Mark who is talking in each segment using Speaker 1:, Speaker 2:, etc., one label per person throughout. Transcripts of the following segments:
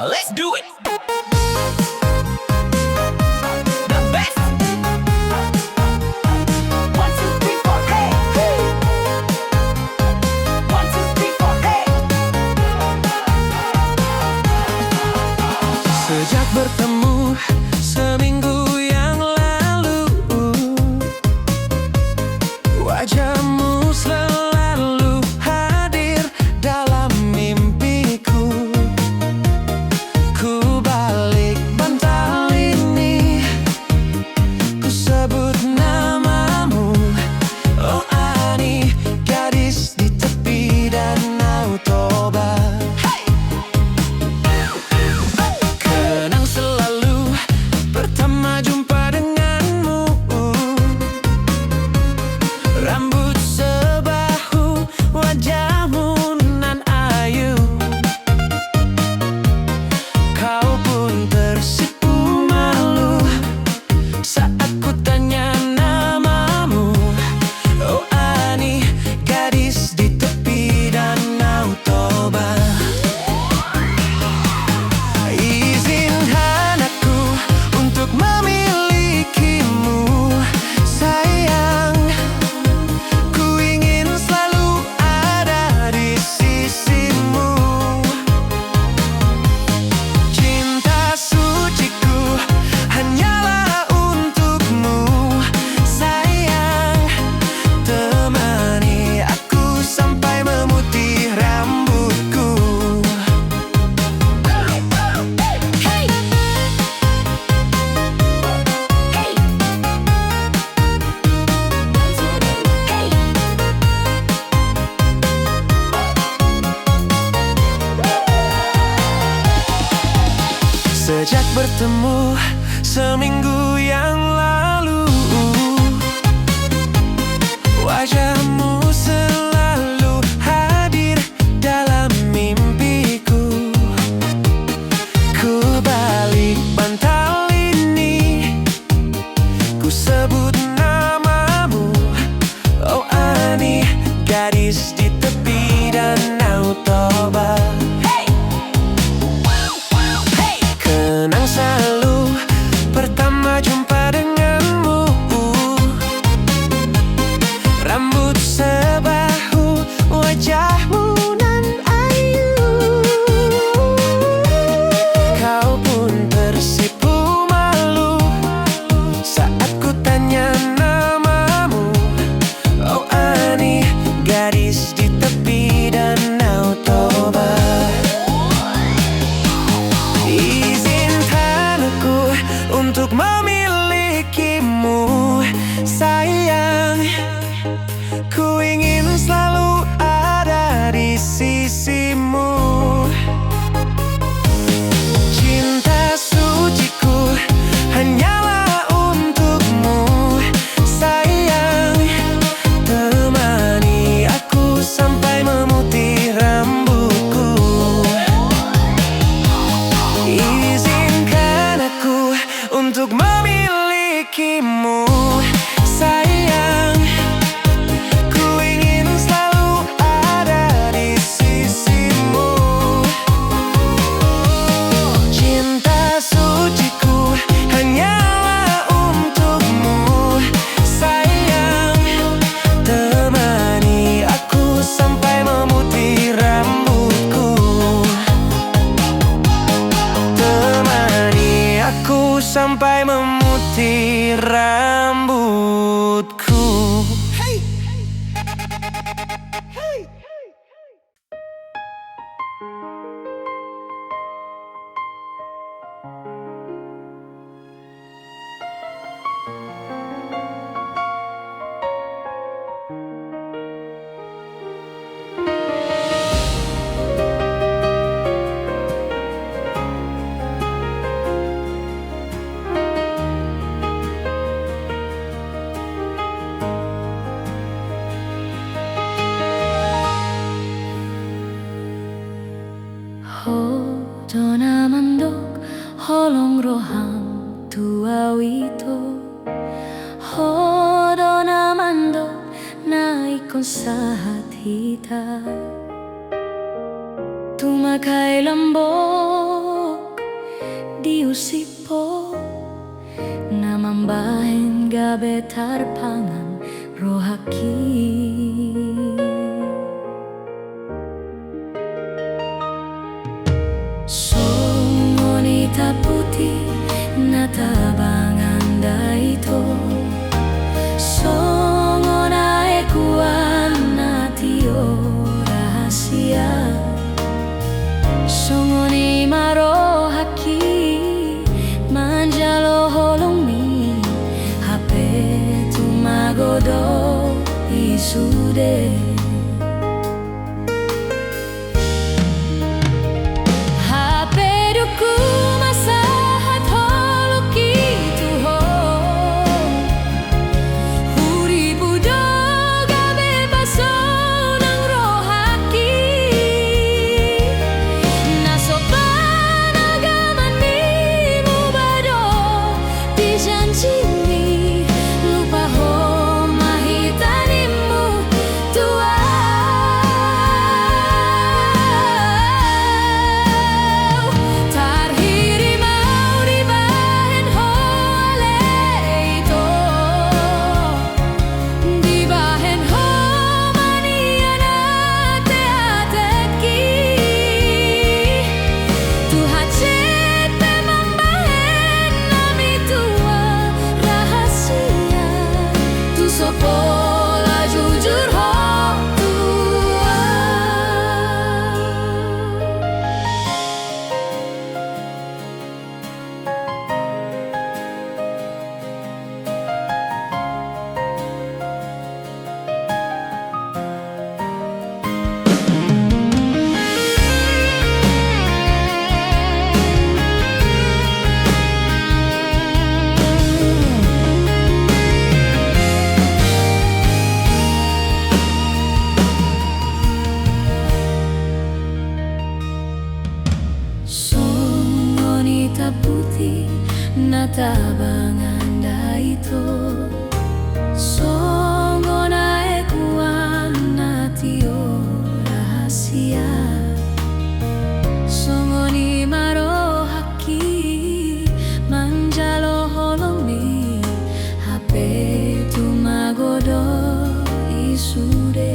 Speaker 1: Let's do it! The best! 1, 2, 3, 4, hey! Hey! 1, 2, 3, 4, hey!
Speaker 2: Sejak bertemu seminggu yang lalu, wajahmu selalu hadir dalam mimpiku. Ku balik bantal ini, ku sebut namamu. Oh Ani, gadis di tepi Danau Toba. Kenang selalu pertama jumpa denganmu. Rambut sebahu, wajahmu nan ayu. Kau pun tersipu malu saat ku tanya namamu. Oh Ani, gadis di tepi Danau Toba. Izinkan aku untuk memilikimu, sayang. Ku ingin selalu ada di sisimu. Cinta suciku hanyalah untukmu, sayang. Temani aku sampai memutih rambutku.
Speaker 1: Hey! Hey!
Speaker 2: Sejak bertemu seminggu yang lalu, wajahmu selalu hadir dalam mimpiku. Ku balik bantal ini, ku sebut namamu. Oh Ani, gadis di tepi Danau Toba. Kenang selalu pertama jumpa denganmu. Rambut sebahu, wajahmu nan ayu. Kau pun tersipu malu saat ku tanya namamu. Oh Ani, gadis di tepi Danau Toba. Izinkan aku untuk memilikimu, sayang. Ku ingin selalu ada di sisimu. Cinta suciku hanyalah untukmu, sayang. Temani aku sampai memutih rambutku. Izinkan aku untuk memilikimu, sayang. Ku ingin selalu ada di sisimu. Cinta suciku hanyalah untukmu, sayang. Temani aku sampai memutih rambutku. Temani aku sampai memutih rambutku. Hey! Hey!
Speaker 3: Hodona mandok holong roham tua wito. Hodona mandok naikon sahat hita. Tumakai lambo diusipo namambahin gabe tarpangan rohaki. Songonita putih natabangan daito songonae kuan natio rahasia songoni marohaki manjalo holongi hape tumagodo isude putih natabangan daito songonae kuan natio rahasia songoni marohaki manjalo holongi hape tumagodo isude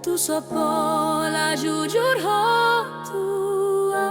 Speaker 3: tu sopola jujur ho tua.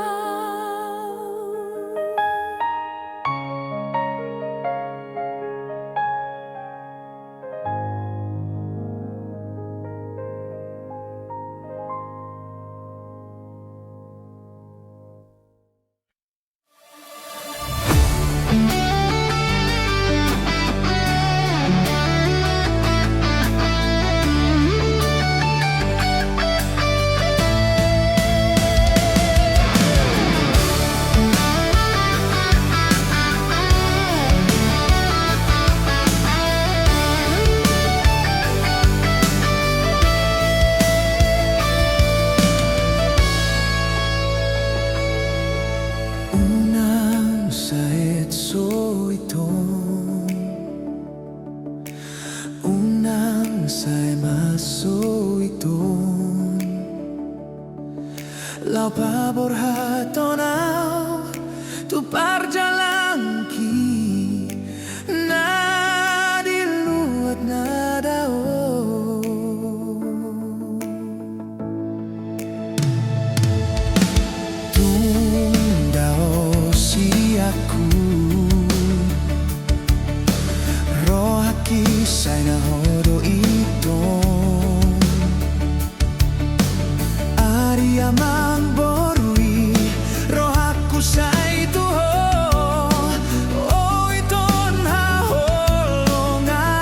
Speaker 2: Lau pabor hatonau tu parjalanki na di kisah na hodo ito Ari amang borui rohaku sa ito O iton haholongan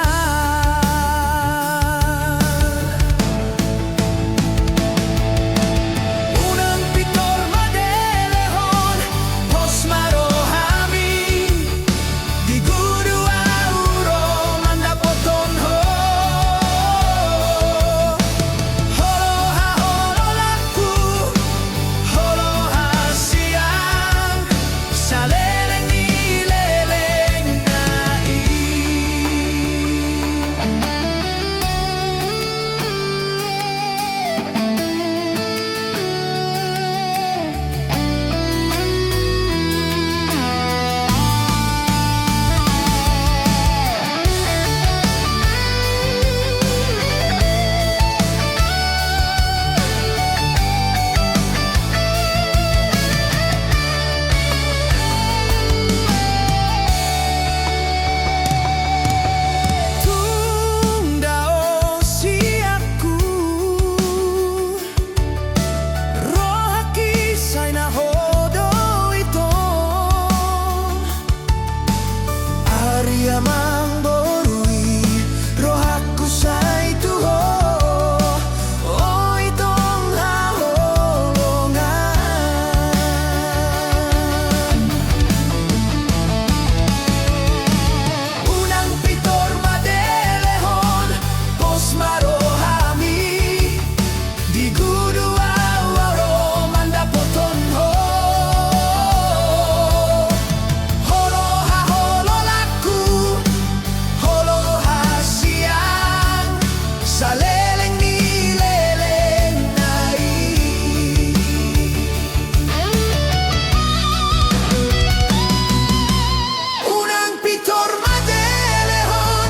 Speaker 2: Unang pitor madelehon Pos marohami Di guru auro mandapoton ho Holo ha holo laku Holo ha siang Sa leleng ni leleng nai Tundao siaku Rohaki say na hodo ito Ari amang borui rohaku say tuho O itong haholongan Unang pitor madelehon Pos marohami Di guru awaro mandapoton ho Holo ha holo laku Holo ha siang Sa leleng ni leleng nai Unang pitor madelehon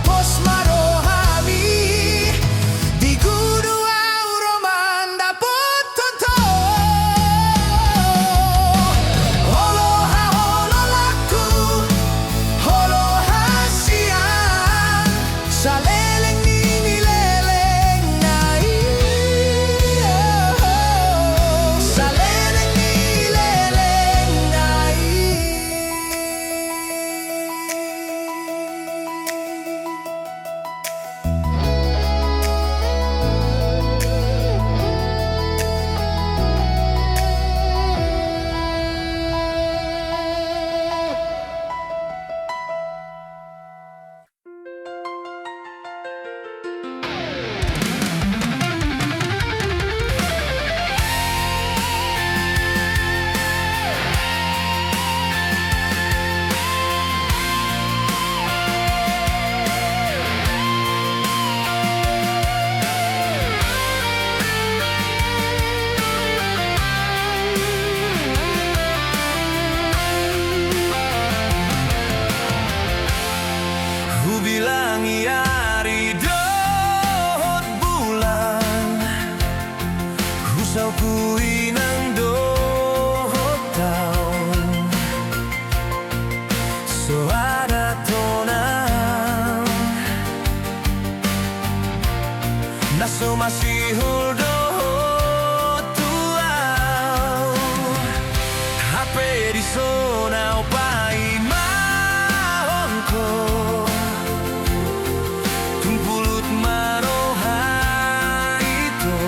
Speaker 2: Pos marohami Di guru auro mandapoton to Holo ha holo laku Holo ha siang Sa leleng ni leleng nai Sa leleng ni leleng nai Ku bilang iari dohot bulan Ku sau ku inang dohot taon So ada tonang Naso masih dohot tuau HP di sonau pai mahonko Tumpulut maroha itu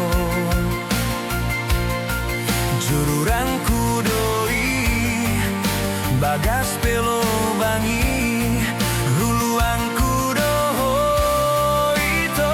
Speaker 2: Jururang kudoi Bagas pelo bangi Huluang kudoho itu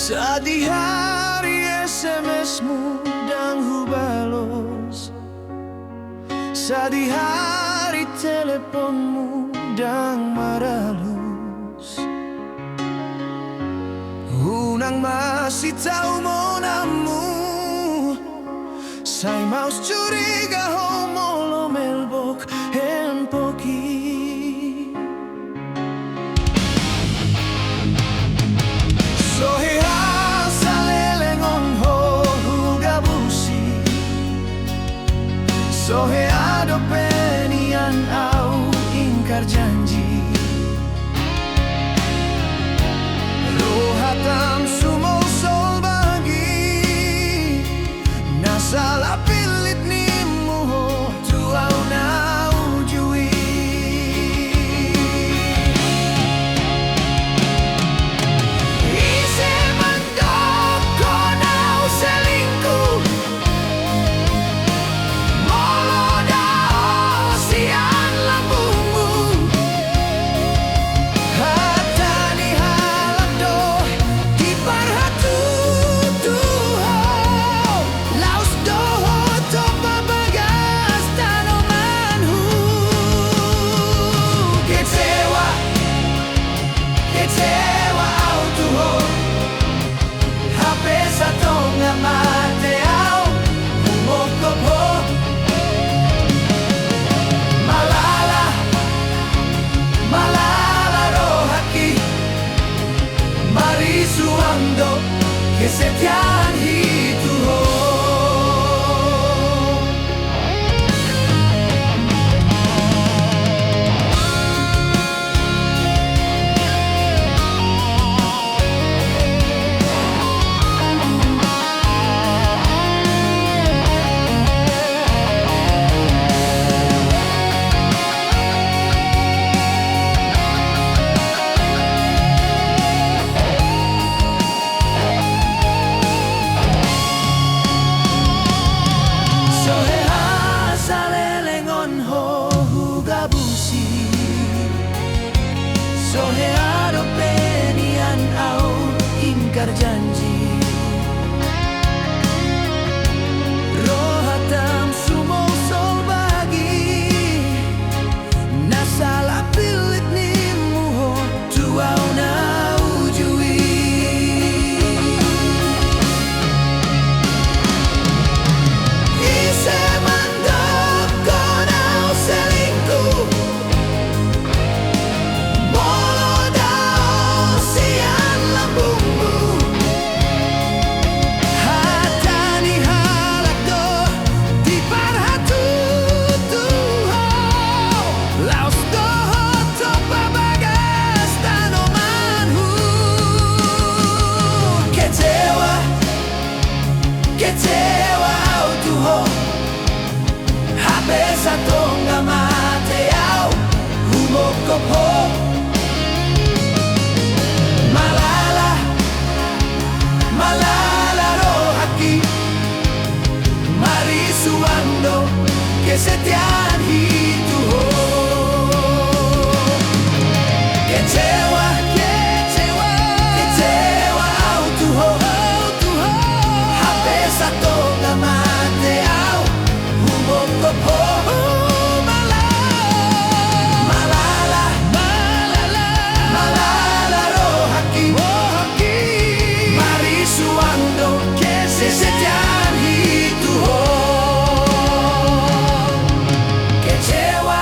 Speaker 2: Sa di hari SMS-mu dang hubalos, sa di hari teleponmu dang maralus. Unang masih tahu mo namu, sai maus curiga homo lo melbok en poki. Sohe asa lelengon ho hugabusi, sohe ado penian au ingkar janji. Rohatam sumol sol bagi, nasala pilit nimu ho tuau na ujui. Ise mandok ko nau selingkuh, molo dao sian lambungmu. Hatani halak do di parhatu tuho, laus doho topa bagas tanomanhu. Kecewa, kecewa au tuho, HP satu ngamate au humokopo. Malala, malala rohaki, marisuando que se te han ido. Sohe asa lelengon ho hugabusi, sohe ado penian au ingkar janji. Rohatam sumol sol bagi, nasala pilit nimu ho tuau na ujui. Ise mandok ko nau selingkuh, molo dao sian lambungmu. Hatani halak do di parhatu tuho, laus doho topa bagas tanomanhu. Kecewa, kecewa au tuho, HP satu ngamate au humokopo. Malala, malala rohaki, marisuando que se te han ido. Kecewa, kecewa, kecewa au tuho, HP satu ngamate au humokopo. Malala, malala, malala rohaki, marisuando que se te han ido. Kecewa,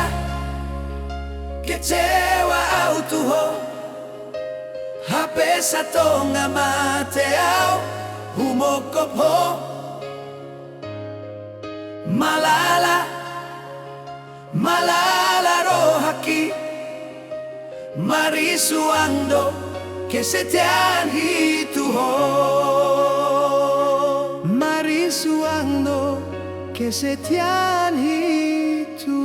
Speaker 2: kecewa au tuho, HP satu ngamate au humokopo. Malala, malala rohaki, marisuando que se te han ido. Marisuando que se te han ido.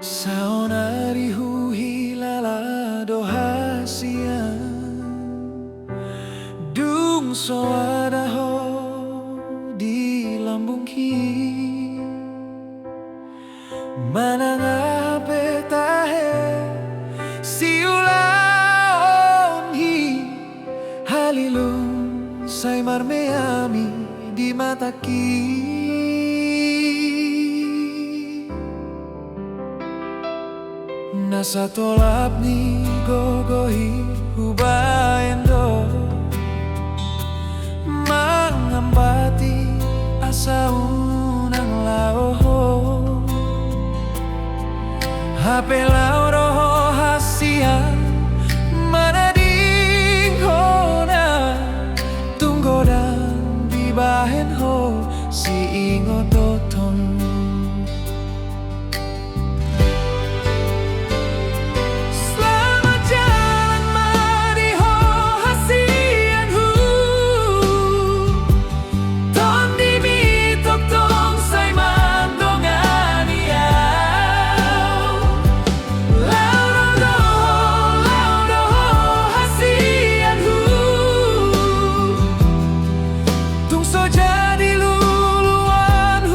Speaker 2: Saona rihu hilala dohasian dung soadaho di lambung ki mananga petahe siulaon hi halilung say marmeami di mata ki nasa tolap ni gogohi hubayendo mangambati asa unang laoho hape lauro hasian manading hona tunggodan di bahen ho si ingo toton so jadi luluan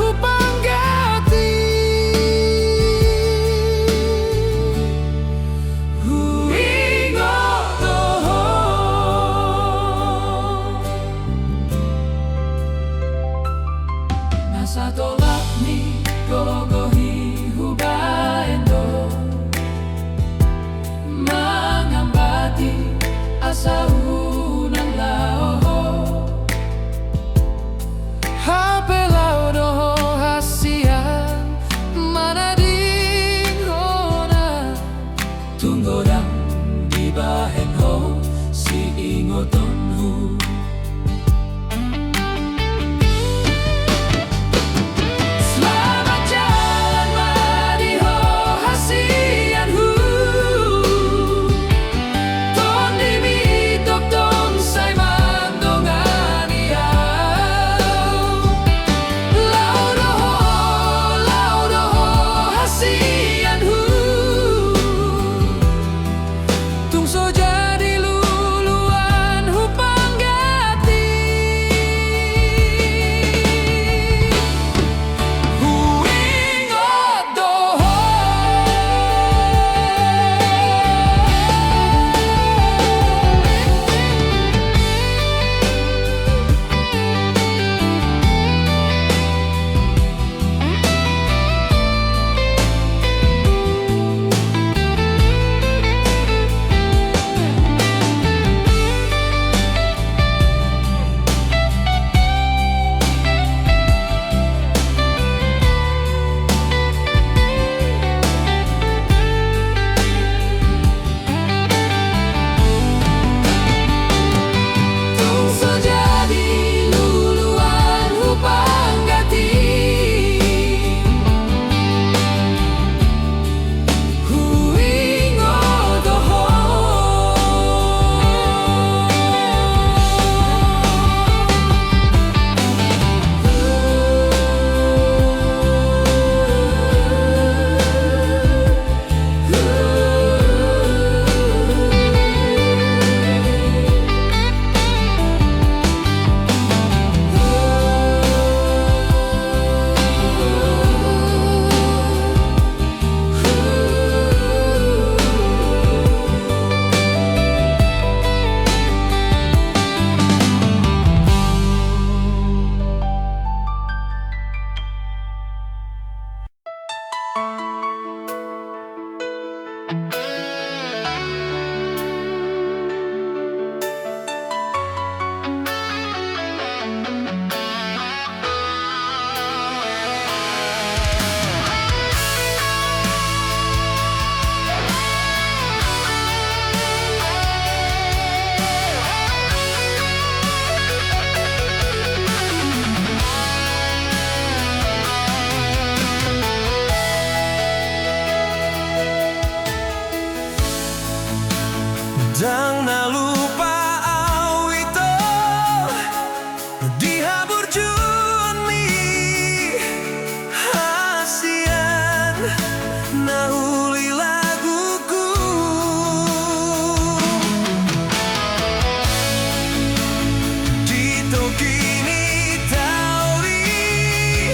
Speaker 2: 時に倒り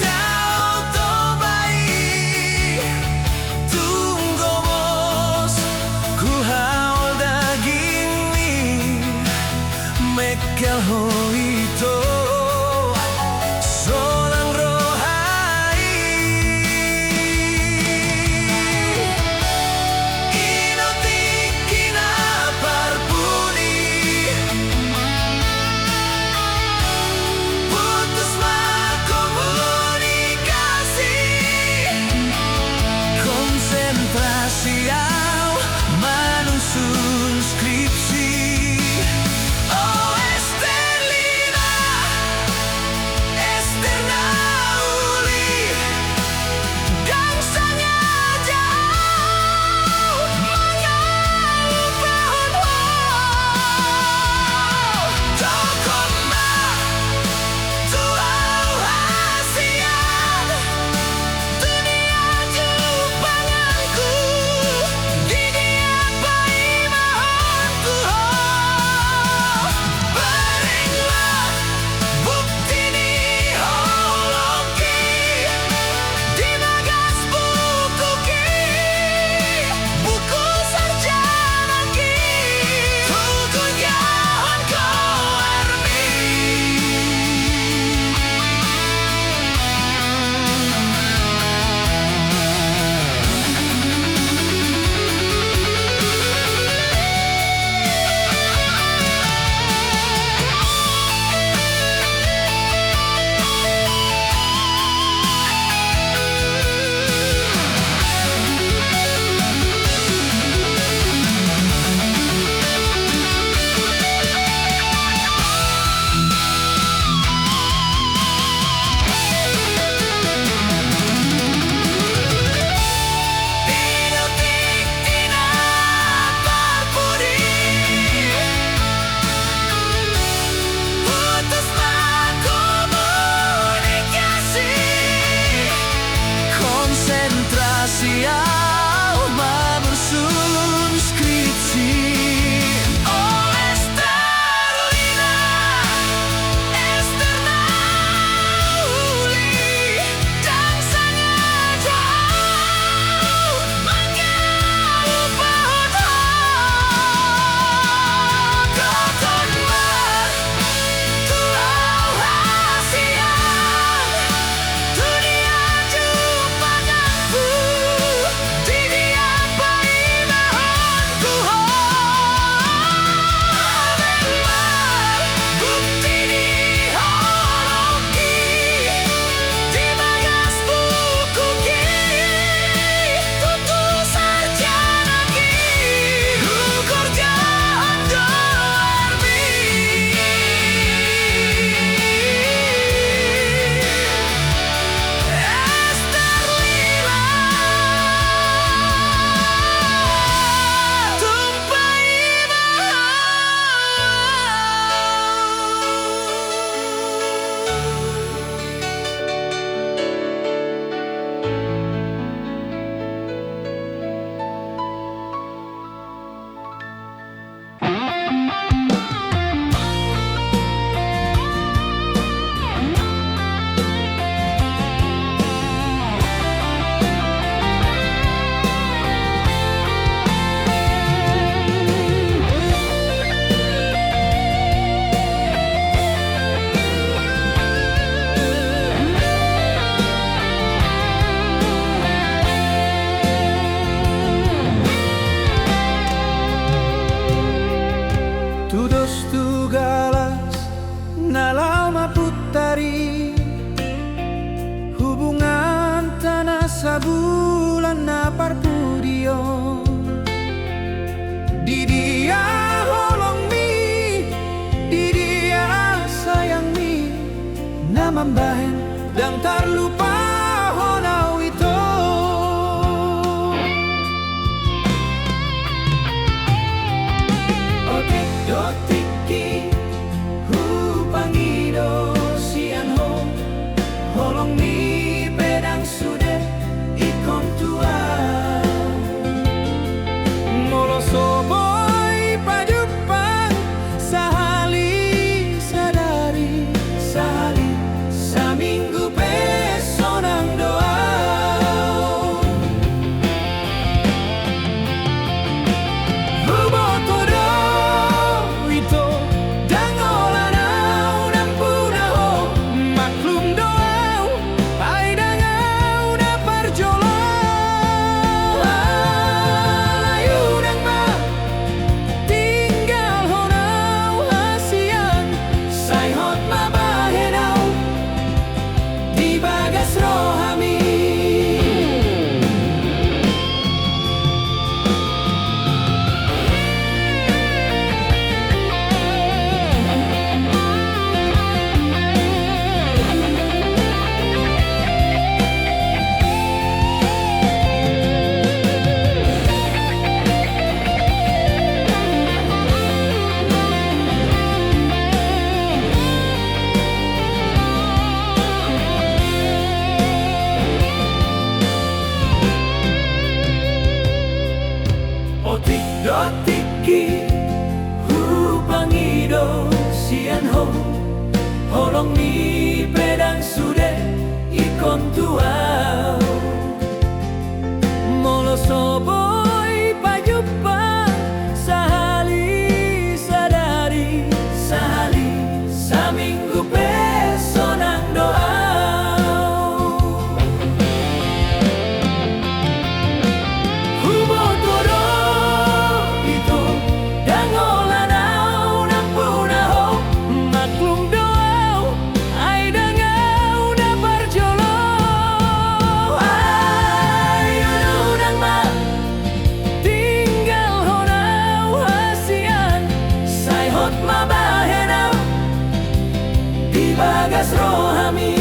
Speaker 2: tahu tobai tunggu bos ku haul daging mekel hoito solang rohai inotikina parpuni putus komunikasi konsentrasi au manusun skripsi oh Esterlina Esternauli gangsanya jauh mengalir pohon Tokoma tuau hasian dunia jupanganku di dia bayi mohonku berilah bukti ni hologi di bagas buku sarjana ki tukunya kau armi inotikina parpuni putuslah komunikasi konsentrasi au mabersun skripsi oh Esterlina Esternauli gangsanya jauh mengalir pohon Tokoma tuau hasian dunia jupanganku di dia bayi mohonku berilah bukti ni hologi di bagas buku tutu sarjana ki ukur jahan doarmi Esterlina tumpai Tudos tu galas nalama putari hubungan tanah sabulan na parpudio di dia holong mi di dia sayang mi namambahen dan terlupa honau itu otik dotiki hupangido sian ho holong mi pedang sude ikon tua molo soboy pajupang sahali sa Holong mi pedang sude ikon tuau Molo soboi pajupang sahali sadari Sahali saminggu pesonang doa Hubo todo itu dangolanau nampunaho maklum doau ai dangau na parjolo ayo nang ma tinggal honau hasian sai hot mabahenau di bagas rohami